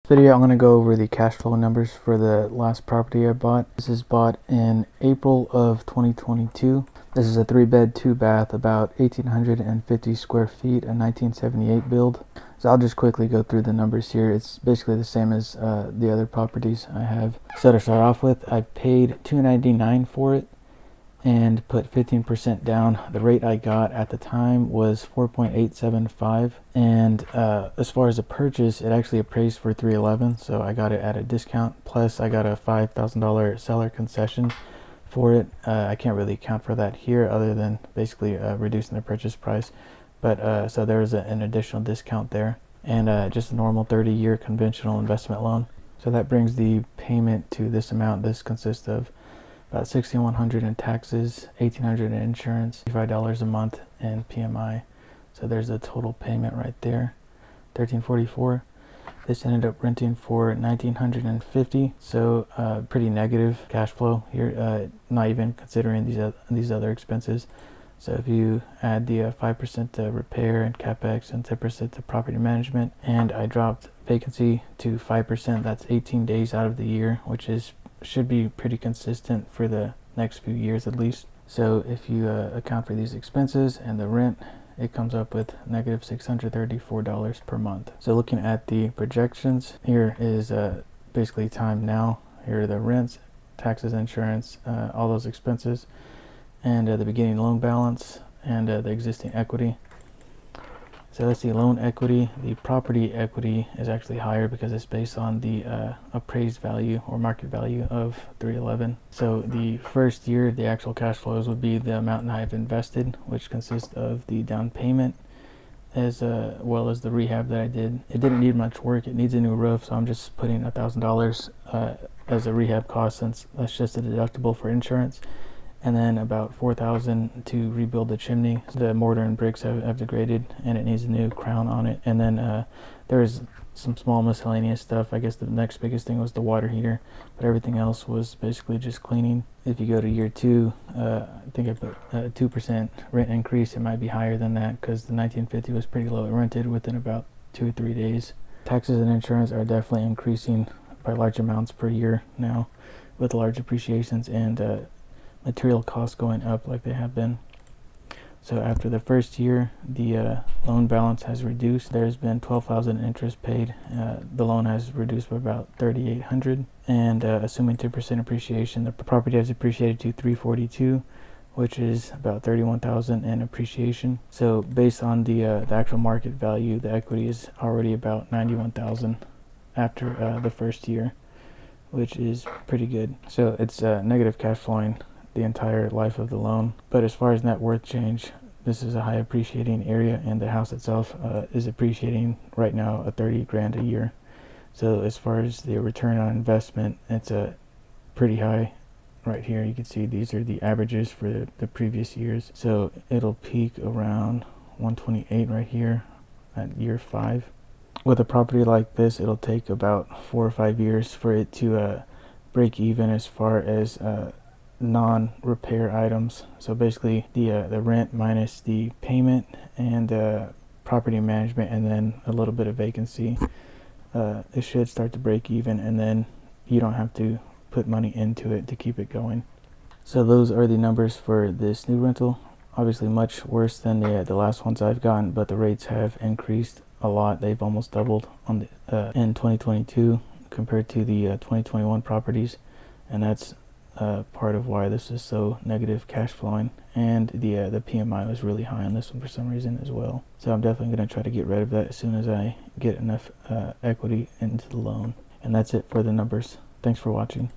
Video, I'm going to go over the cash flow numbers for the last property I bought. This is bought in April of 2022. This is a 3-bed 2-bath, about 1,850 square feet, a 1978 build. So I'll just quickly go through the numbers here. It's basically the same as the other properties I have. So to start off with, I paid $299 for it and put 15% down. The rate I got at the time was 4.875, and as far as the purchase, it actually appraised for $311, so I got it at a discount. Plus I got a $5,000 seller concession for it. I can't really account for that here other than basically reducing the purchase price, but so there was an additional discount there, and just a normal 30-year conventional investment loan. So that brings the payment to this amount. This consists of about $6,100 in taxes, $1,800 in insurance, $55 a month in PMI. So there's a total payment right there, $1,344. This ended up renting for $1,950. So pretty negative cash flow here, not even considering these other expenses. So if you add the 5% to repair and capex and 10% to property management, and I dropped vacancy to 5%, that's 18 days out of the year, which should be pretty consistent for the next few years at least. So if you account for these expenses and the rent, it comes up with negative $634 per month. So looking at the projections, here is basically time now. Here are the rents, taxes, insurance, all those expenses, and the beginning loan balance and the existing equity. So that's the loan equity. The property equity is actually higher because it's based on the appraised value or market value of $311. So the first year, the actual cash flows would be the amount I've invested, which consists of the down payment as well as the rehab that I did. It didn't need much work. It needs a new roof, so I'm just putting $1,000 as a rehab cost, since that's just a deductible for insurance. And then about $4,000 to rebuild the chimney. The mortar and bricks have degraded and it needs a new crown on it. And then there's some small miscellaneous stuff. I guess the next biggest thing was the water heater, but everything else was basically just cleaning. If you go to year 2, I think I put a 2% rent increase. It might be higher than that because the 1950 was pretty low. It rented within about 2 or 3 days. Taxes and insurance are definitely increasing by large amounts per year now, with large appreciations and material costs going up like they have been. So after the first year, the loan balance has reduced. There's been $12,000 interest paid. The loan has reduced by about $3,800, and assuming 2% appreciation, the property has appreciated to $342, which is about $31,000 in appreciation. So based on the actual market value, the equity is already about $91,000 after the first year, which is pretty good. So it's negative cash flowing the entire life of the loan. But as far as net worth change, this is a high appreciating area, and the house itself is appreciating right now at $30,000 a year. So as far as the return on investment, it's a pretty high right here. You can see these are the averages for the previous years. So it'll peak around 128 right here at year 5. With a property like this, it'll take about 4 or 5 years for it to break even as far as non-repair items. So basically the rent minus the payment and property management and then a little bit of vacancy, it should start to break even, and then you don't have to put money into it to keep it going. So those are the numbers for this new rental. Obviously much worse than the last ones I've gotten, but the rates have increased a lot. They've almost doubled on the in 2022 compared to the 2021 properties, and that's part of why this is so negative cash flowing. And the PMI was really high on this one for some reason as well. So I'm definitely going to try to get rid of that as soon as I get enough equity into the loan. And that's it for the numbers. Thanks for watching.